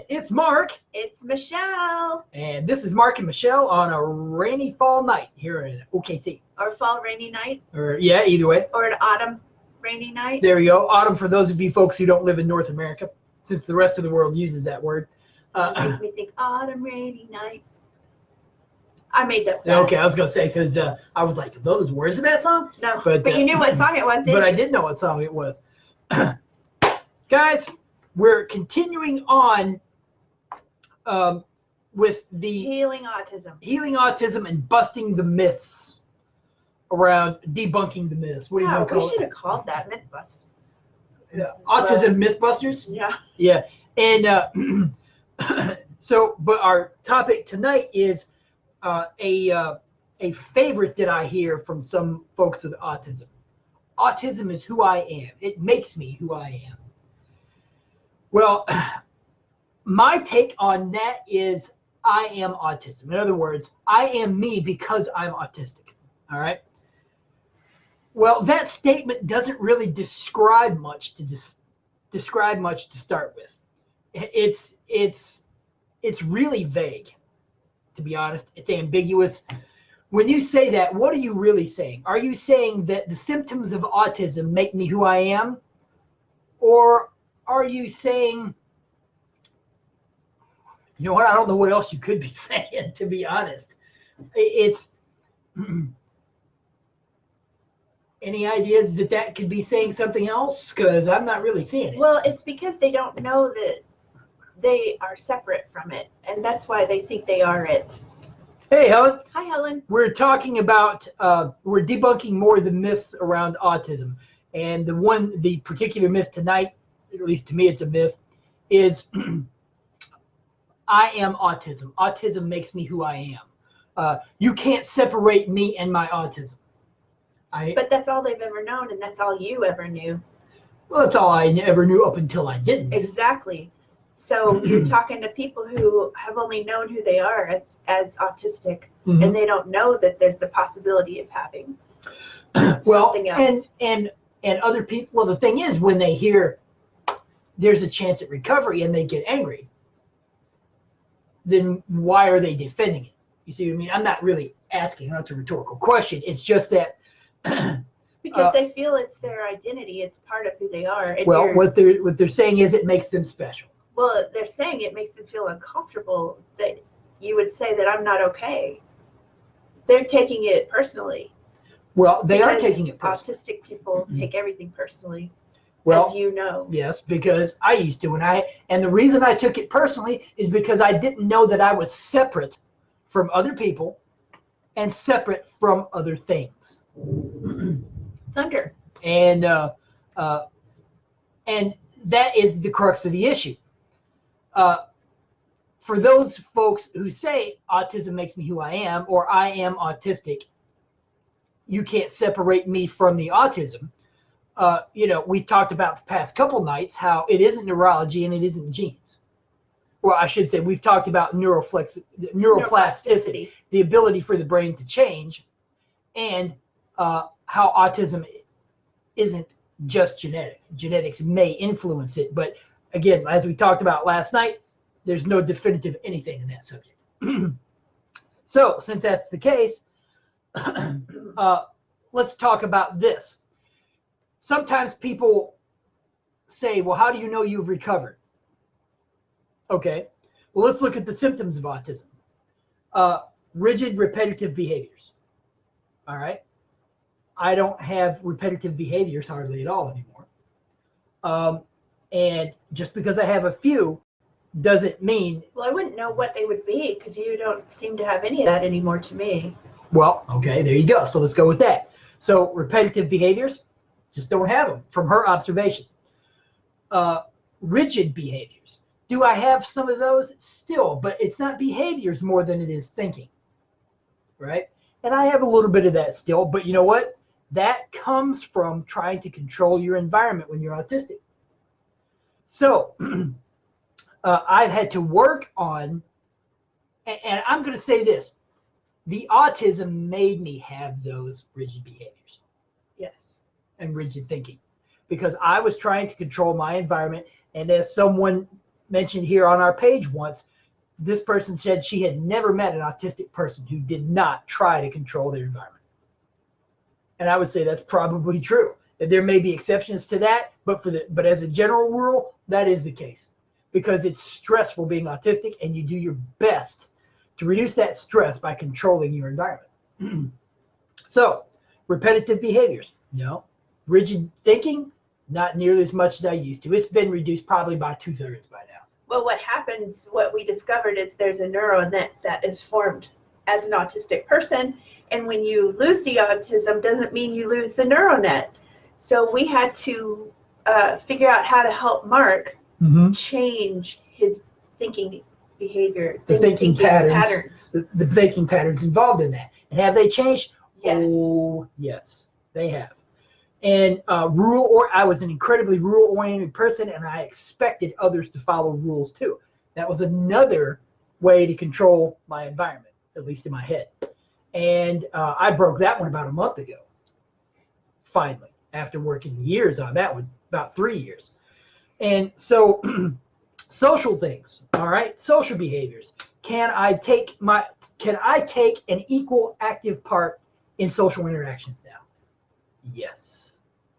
It's Mark. It's Michelle. And this is Mark and Michelle on a rainy fall night here in OKC. Or fall rainy night. Or yeah, either way. Or an autumn rainy night. There you go. Autumn for those of you folks who don't live in North America, since the rest of the world uses that word. It makes me think autumn rainy night. I made that. Okay, I was going to say, because I was like, those words of that song? No, but you knew what song it was, didn't you? But I did know what song it was. Guys, we're continuing on with the healing autism and busting the myths around debunking the myths. What do you want to call it? We should have called that Mythbusters. Yeah. Autism Mythbusters? Yeah. Yeah. And but our topic tonight is a favorite that I hear from some folks with autism. Autism is who I am. It makes me who I am. Well, my take on that is I am autism. In other words, I am me because I'm autistic. All right. Well, that statement doesn't really describe much to start with. It's really vague, to be honest. It's ambiguous. When you say that, what are you really saying? Are you saying that the symptoms of autism make me who I am? Or are you saying, you know what, I don't know what else you could be saying, to be honest. It's any ideas that could be saying something else? Because I'm not really seeing it. Well, it's because they don't know that they are separate from it, and that's why they think they are it. Hey, Helen. Hi, Helen. We're talking about, we're debunking more of the myths around autism. And the particular myth tonight, at least to me it's a myth, is I am autism. Autism makes me who I am. You can't separate me and my autism. But that's all they've ever known, and that's all you ever knew. Well, that's all I ever knew up until I didn't. Exactly. So you're talking to people who have only known who they are as autistic, and they don't know that there's the possibility of having something else. And other people, well, the thing is, when they hear there's a chance at recovery and they get angry, then why are they defending it? You see what I mean? I'm not really asking, that's a rhetorical question. It's just that because they feel it's their identity, it's part of who they are. And well, what they're saying is it makes them special. Well, they're saying it makes them feel uncomfortable that you would say that I'm not okay. They're taking it personally. Well, they are taking it personally. Autistic people take everything personally, well, as you know. Yes, because I used to, and the reason I took it personally is because I didn't know that I was separate from other people and separate from other things. Thunder. And that is the crux of the issue. For those folks who say autism makes me who I am, or I am autistic, you can't separate me from the autism. We've talked about the past couple nights how it isn't neurology and it isn't genes. Well, I should say we've talked about neuroplasticity, the ability for the brain to change, and how autism isn't just genetic. Genetics may influence it, but again, as we talked about last night, there's no definitive anything in that subject. So, since that's the case, let's talk about this. Sometimes people say, well, how do you know you've recovered? Okay, well, let's look at the symptoms of autism. Rigid, repetitive behaviors. All right. I don't have repetitive behaviors hardly at all anymore. And just because I have a few doesn't mean... Well, I wouldn't know what they would be because you don't seem to have any of that anymore to me. Well, okay, there you go. So let's go with that. So repetitive behaviors, just don't have them from her observation. Rigid behaviors. Do I have some of those? Still, but it's not behaviors more than it is thinking, right? And I have a little bit of that still, but you know what? That comes from trying to control your environment when you're autistic. So I've had to work on, and I'm going to say this, the autism made me have those rigid behaviors. Yes. And rigid thinking, because I was trying to control my environment. And as someone mentioned here on our page once, this person said she had never met an autistic person who did not try to control their environment. And I would say that's probably true. There may be exceptions to that, but as a general rule, that is the case. Because it's stressful being autistic, and you do your best to reduce that stress by controlling your environment. So, repetitive behaviors, no. Rigid thinking, not nearly as much as I used to. It's been reduced probably by 2/3 by now. Well, what we discovered is there's a neural net that is formed as an autistic person. And when you lose the autism, doesn't mean you lose the neural net. So we had to figure out how to help Mark change his thinking behavior, the thinking patterns. The thinking patterns involved in that. And have they changed? Yes. Oh, yes, they have. And I was an incredibly rule-oriented person, and I expected others to follow rules too. That was another way to control my environment, at least in my head. And I broke that one about a month ago, finally, after working years on that one, about 3 years. And so social things, all right, social behaviors. Can I take an equal active part in social interactions now? Yes.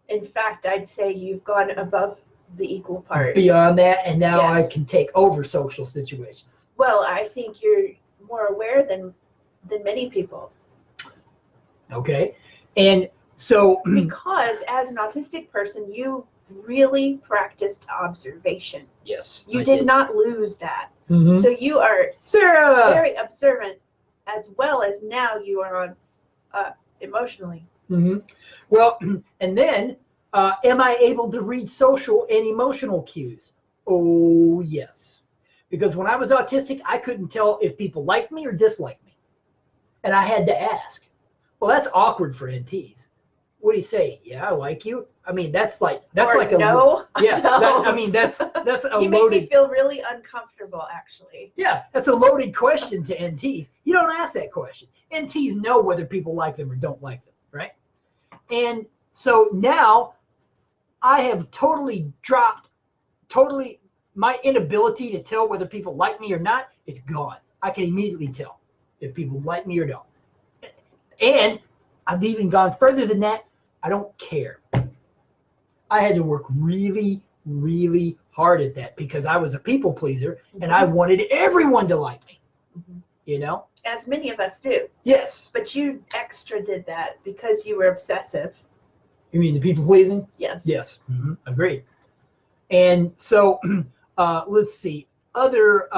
In fact, I'd say you've gone above the equal part. Beyond that, and now Yes. I can take over social situations. Well, I think you're more aware than many people. Okay. And so because as an autistic person, you really practiced observation. yes, You did not lose that. Mhm. So you are Sarah, very observant, as well as now you are on emotionally. Mhm. Well, and then am I able to read social and emotional cues? Oh, yes. Because when I was autistic, I couldn't tell if people liked me or disliked me. And I had to ask. Well, that's awkward for NTs. What do you say? Yeah, I like you. I mean, that's like a no. yeah. Don't. That's a you loaded. make me feel really uncomfortable, actually. Yeah, that's a loaded question to NTs. You don't ask that question. NTs know whether people like them or don't like them, right? And so now I have totally dropped my inability to tell whether people like me or not is gone. I can immediately tell if people like me or don't. And I've even gone further than that. I don't care. I had to work really, really hard at that because I was a people pleaser and I wanted everyone to like me. You know? As many of us do. Yes. But you extra did that because you were obsessive. You mean the people pleasing? Yes. Yes. Agreed. And so let's see. Other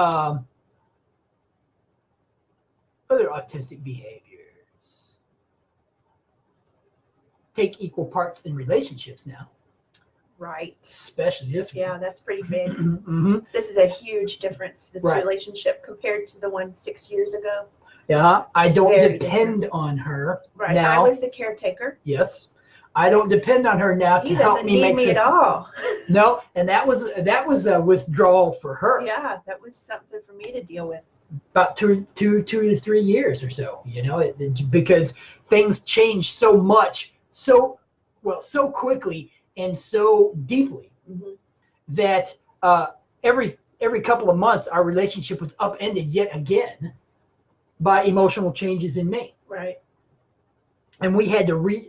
autistic behaviors. Take equal parts in relationships now. Right. Especially this one. Yeah, that's pretty big. This is a huge difference, this right. relationship compared to the one 6 years ago. Yeah, I don't Very depend different. on her Right. now. I was the caretaker. Yes. I don't depend on her now to help me make sense. He doesn't need me at all. No, and that was a withdrawal for her. Yeah, that was something for me to deal with. About two to 3 years or so, you know, because things change so much, so quickly and so deeply that every couple of months our relationship was upended yet again by emotional changes in me. Right. And we had to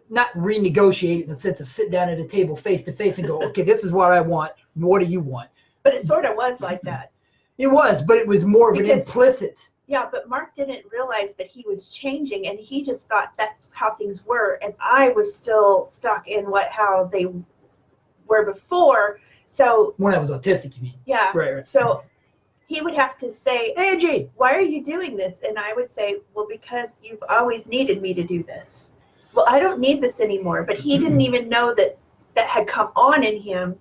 not renegotiate in the sense of sit down at a table face to face and go, okay, this is what I want. What do you want? But it sort of was like that. It was, but it was more of an implicit. Yeah, but Mark didn't realize that he was changing, and he just thought that's how things were, and I was still stuck in how they were before. So when I was autistic, you mean? Yeah. Right. So he would have to say, Angie, why are you doing this? And I would say, well, because you've always needed me to do this. Well, I don't need this anymore. But he didn't even know that had come on in him.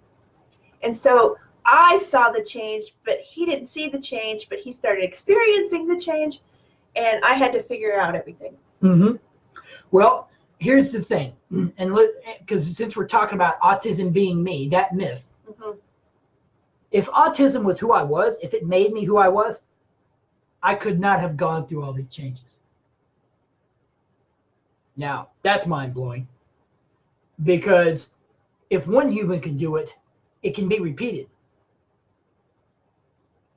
And so I saw the change, but he didn't see the change, but he started experiencing the change, and I had to figure out everything. Well, here's the thing, and because since we're talking about autism being me, that myth, if autism was who I was, if it made me who I was, I could not have gone through all these changes. Now, that's mind-blowing, because if one human can do it, it can be repeated.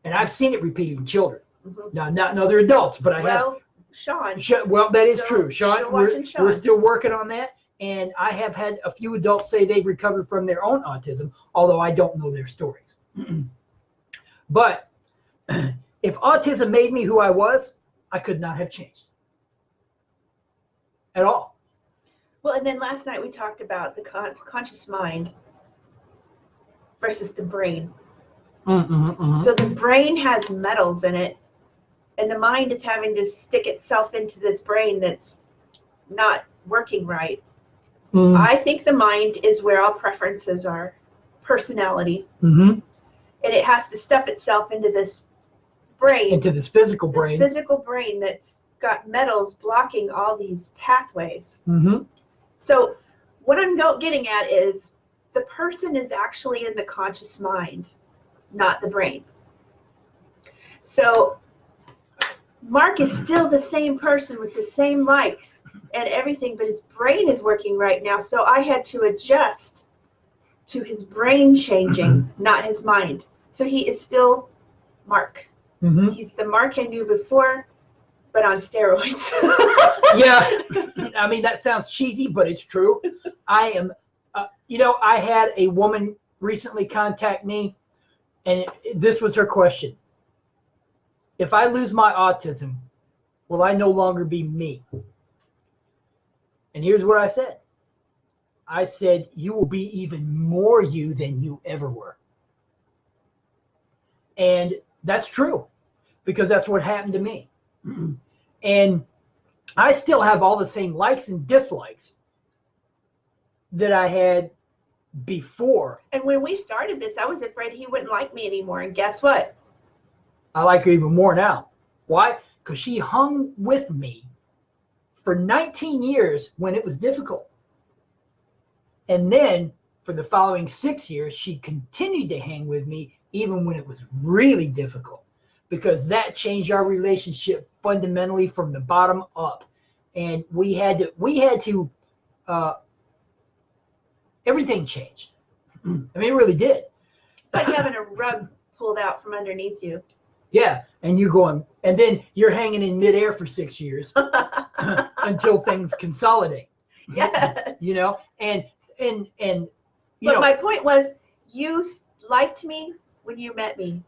And I've seen it repeated in children. Mm-hmm. Now, not in other adults, but I have. Sean. Well, that is true. Sean, Sean. We're still working on that. And I have had a few adults say they've recovered from their own autism, although I don't know their stories. But if autism made me who I was, I could not have changed at all. Well, and then last night we talked about the conscious mind versus the brain. So the brain has metals in it, and the mind is having to stick itself into this brain that's not working right. I think the mind is where all preferences are, personality. And it has to stuff itself into this brain. Into this physical brain. This physical brain that's got metals blocking all these pathways. So what I'm getting at is the person is actually in the conscious mind, not the brain. So Mark is still the same person with the same likes and everything, but his brain is working right now. So I had to adjust to his brain changing, not his mind. So he is still Mark. He's the Mark I knew before, but on steroids. Yeah. I mean, that sounds cheesy, but it's true. I am, I had a woman recently contact me, and this was her question. If I lose my autism, will I no longer be me? And here's what I said. I said, you will be even more you than you ever were. And that's true, because that's what happened to me. And I still have all the same likes and dislikes that I had before. And when we started this, I was afraid he wouldn't like me anymore. And guess what? I like her even more now. Why? Because she hung with me for 19 years when it was difficult. And then for the following 6 years, she continued to hang with me even when it was really difficult, because that changed our relationship fundamentally from the bottom up. And we had to everything changed. I mean, it really did. It's like having a rug pulled out from underneath you. Yeah, and you going, and then you're hanging in midair for 6 years until things consolidate. Yes. But my point was, you liked me when you met me.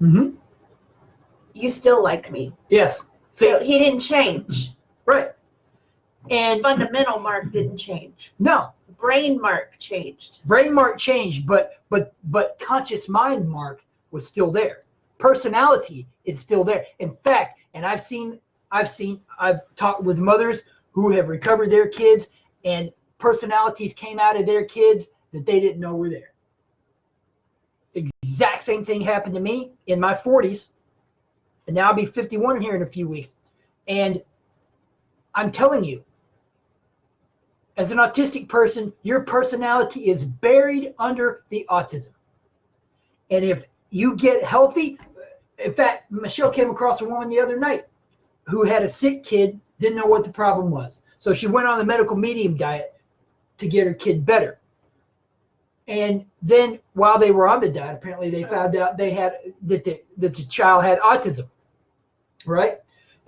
You still like me. Yes. So he didn't change. Right. And fundamental Mark didn't change. No. Brain Mark changed. Brain Mark changed, but conscious mind Mark was still there. Personality is still there. In fact, and I've talked with mothers who have recovered their kids, and personalities came out of their kids that they didn't know were there. Exact same thing happened to me in my 40s, and now I'll be 51 here in a few weeks. And I'm telling you, as an autistic person, your personality is buried under the autism. And if you get healthy, in fact, Michelle came across a woman the other night who had a sick kid, didn't know what the problem was. So she went on the medical medium diet to get her kid better. And then while they were on the diet, apparently they found out that the child had autism, right?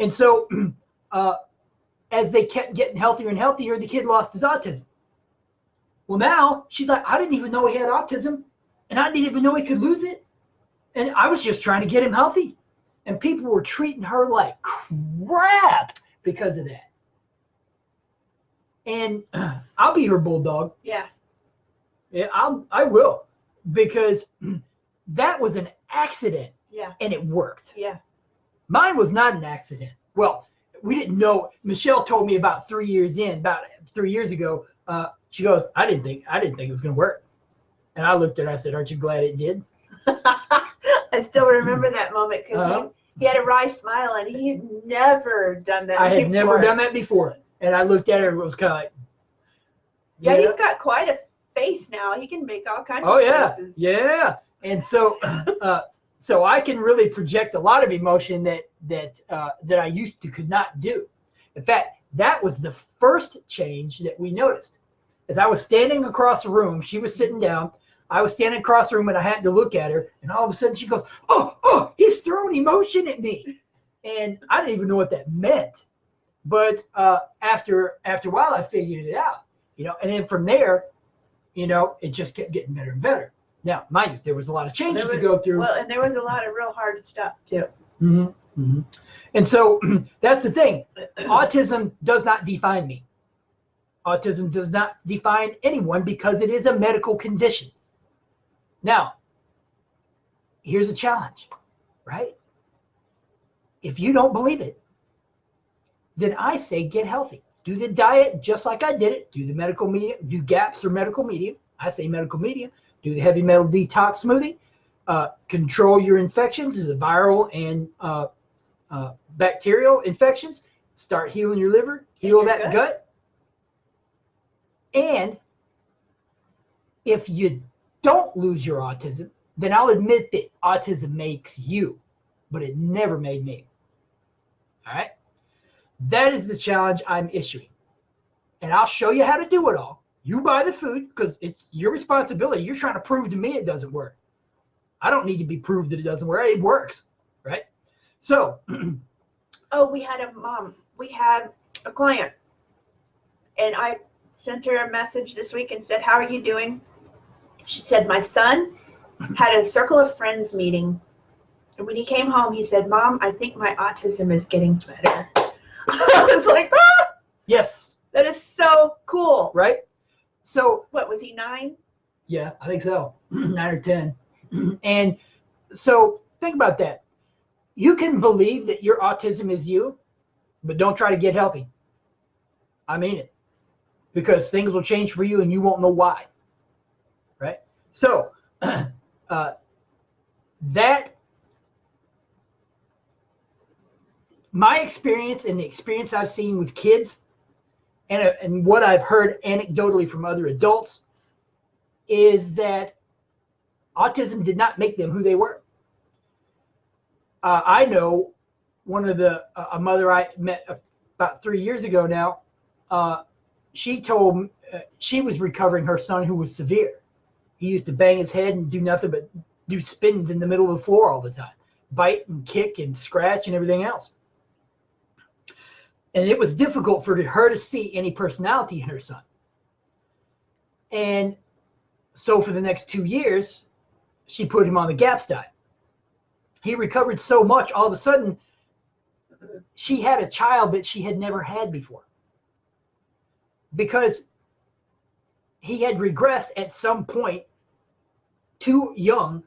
And so as they kept getting healthier and healthier, the kid lost his autism. Well, now she's like, I didn't even know he had autism, and I didn't even know he could lose it. And I was just trying to get him healthy. And people were treating her like crap because of that. And I'll be her bulldog. Yeah. Yeah, I will, because that was an accident. Yeah. And it worked. Yeah. Mine was not an accident. Well, we didn't know. Michelle told me about 3 years ago. She goes, I didn't think it was going to work. And I looked at her, I said, aren't you glad it did? I still remember that moment, because he had a wry smile, and he had never done that before. I had never done that before. And I looked at her and it was kind of like, yeah, he's got quite a face now. He can make all kinds of faces. Yeah. And so so I can really project a lot of emotion that I used to could not do. In fact, that was the first change that we noticed. As I was standing across the room, she was sitting down. I was standing across the room and I had to look at her, and all of a sudden she goes, oh, he's throwing emotion at me. And I didn't even know what that meant. But after a while, I figured it out, and then from there, it just kept getting better and better. Now, mind you, there was a lot of changes to go through. Well, and there was a lot of real hard stuff too. Mm-hmm, mm-hmm. And so that's the thing. Autism does not define me. Autism does not define anyone because it is a medical condition. Now, here's a challenge, right? If you don't believe it, then I say get healthy. Do the diet just like I did it. Do the medical medium. Do GAPS or medical medium. I say medical medium. Do the heavy metal detox smoothie. Control your infections, the viral and bacterial infections. Start healing your liver. Heal that gut. And if you don't lose your autism, then I'll admit that autism makes you, but it never made me. All right? That is the challenge I'm issuing. And I'll show you how to do it all. You buy the food because it's your responsibility. You're trying to prove to me it doesn't work. I don't need to be proved that it doesn't work. It works, right? So. We had a client, and I sent her a message this week and said, how are you doing? She said, my son had a circle of friends meeting. And when he came home, he said, Mom, I think my autism is getting better. I was like, ah! Yes. That is so cool. Right? So. What, was he 9? Yeah, I think so. 9 or 10. And so think about that. You can believe that your autism is you, but don't try to get healthy. I mean it. Because things will change for you and you won't know why. Right? So, my experience and the experience I've seen with kids and what I've heard anecdotally from other adults is that autism did not make them who they were. I know a mother I met about 3 years ago now, she told me she was recovering her son who was severe. He used to bang his head and do nothing but do spins in the middle of the floor all the time, bite and kick and scratch and everything else. And it was difficult for her to see any personality in her son. And so for the next 2 years, she put him on the GAPS diet. He recovered so much, all of a sudden, she had a child that she had never had before. Because he had regressed at some point too young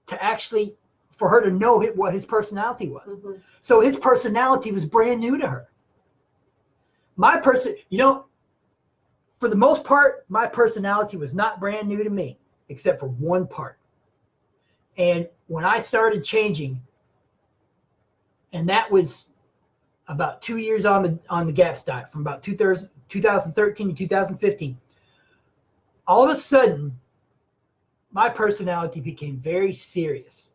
to actually, for her to know what his personality was. Mm-hmm. So his personality was brand new to her. For the most part, my personality was not brand new to me, except for one part. And when I started changing, and that was about 2 years on the GAPS diet, from about 2013 to 2015, all of a sudden, my personality became very serious.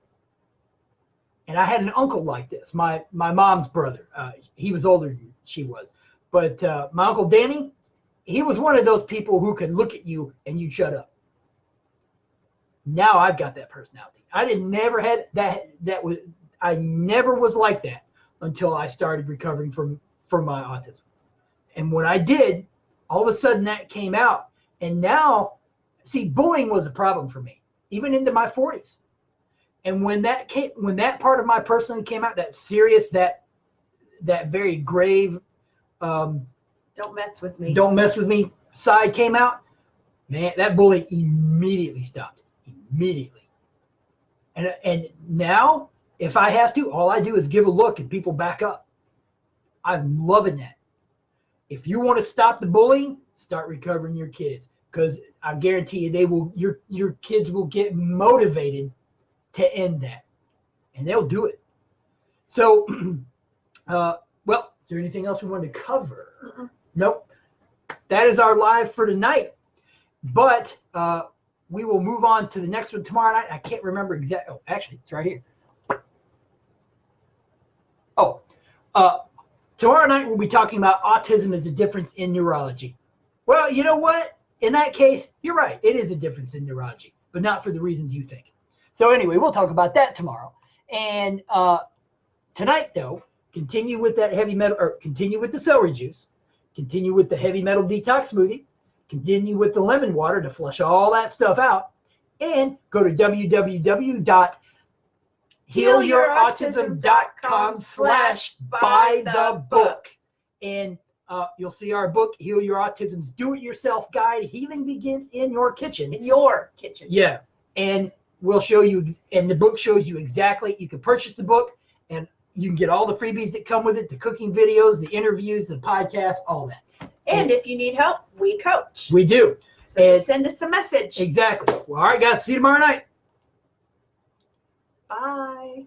And I had an uncle like this, my mom's brother. He was older than she was. But my Uncle Danny, he was one of those people who could look at you and you'd shut up. Now I've got that personality. I never had that. I never was like that until I started recovering from my autism. And when I did, all of a sudden that came out. And now, see, bullying was a problem for me, even into my 40s. And when that part of my personality came out, that serious, that very grave, don't mess with me side came out, man, that bullying immediately stopped. Immediately. And now, if I have to, all I do is give a look and people back up. I'm loving that. If you want to stop the bullying, start recovering your kids, because I guarantee you your kids will get motivated to end that, and they'll do it. So, well, is there anything else we wanted to cover? Mm-mm. Nope. That is our live for tonight, but we will move on to the next one tomorrow night. I can't remember exactly. Oh, actually, it's right here. Tomorrow night we'll be talking about autism as a difference in neurology. Well, you know what? in that case, you're right. It is a difference in neurology, but not for the reasons you think. So anyway, we'll talk about that tomorrow. And tonight, though, continue with that heavy metal, or continue with the celery juice, continue with the heavy metal detox smoothie, continue with the lemon water to flush all that stuff out, and go to www.healyourautism.com/buy-the-book. And you'll see our book, Heal Your Autism's Do-It-Yourself Guide. Healing begins in your kitchen. In your kitchen. Yeah. And we'll show you, and the book shows you exactly, you can purchase the book, and you can get all the freebies that come with it, the cooking videos, the interviews, the podcast, all that. And if you need help, we coach. We do. So just send us a message. Exactly. Well, all right, guys. See you tomorrow night. Bye.